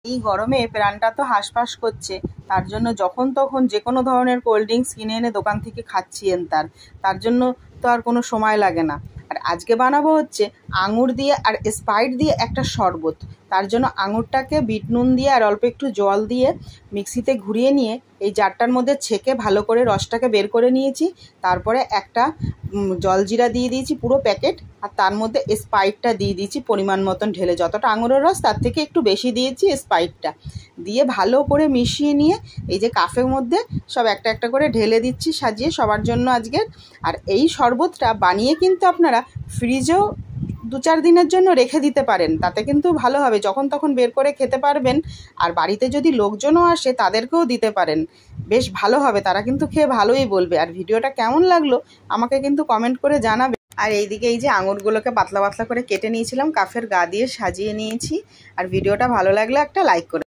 এই গরমে প্রাণটা তো হাঁসফাঁস করছে, তার জন্য যখন তখন যে কোনো ধরনের কোল্ড ড্রিঙ্কস কিনে এনে দোকান থেকে খাচ্ছি। তার জন্য তো আর কোনো সময় লাগে না। আর আজকে বানাবো হচ্ছে আঙুর দিয়ে আর স্প্রাইট দিয়ে একটা শরবত। তার জন্য আঙুরটাকে বিট নুন দিয়ে আর অল্প একটু জল দিয়ে মিক্সিতে ঘুরিয়ে নিয়ে এই জারটার মধ্যে ছেঁকে ভালো করে রসটাকে বের করে নিয়েছি। তারপরে একটা জলজিরা দিয়ে দিয়েছি পুরো প্যাকেট, আর তার মধ্যে স্প্রাইটটা দিয়ে দিয়েছি পরিমাণ মতন ঢেলে। যতটা আঙুরের রস তার থেকে একটু বেশি দিয়েছি স্প্রাইটটা দিয়ে ভালো করে মিশিয়ে নিয়ে এই যে কাপের মধ্যে সব একটা একটা করে ঢেলে দিচ্ছি সাজিয়ে সবার জন্য আজকে। আর এই শরবতটা বানিয়ে কিন্তু আপনারা ফ্রিজেও 2-4 দিনের জন্য রেখে দিতে পারেন, তাতে কিন্তু ভালো হবে, যখন তখন বের করে খেতে পারবেন। আর বাড়িতে যদি লোকজনও আসে তাদেরকেও দিতে পারেন, বেশ ভালো হবে, তারা কিন্তু খেয়ে ভালোই বলবে। আর ভিডিওটা কেমন লাগলো আমাকে কিন্তু কমেন্ট করে জানাবে। আর এইদিকে এই যে আঙুরগুলোকে পাতলা পাতলা করে কেটে নিয়েছিলাম, কাফের গা দিয়ে সাজিয়ে নিয়েছি। আর ভিডিওটা ভালো লাগলে একটা লাইক করে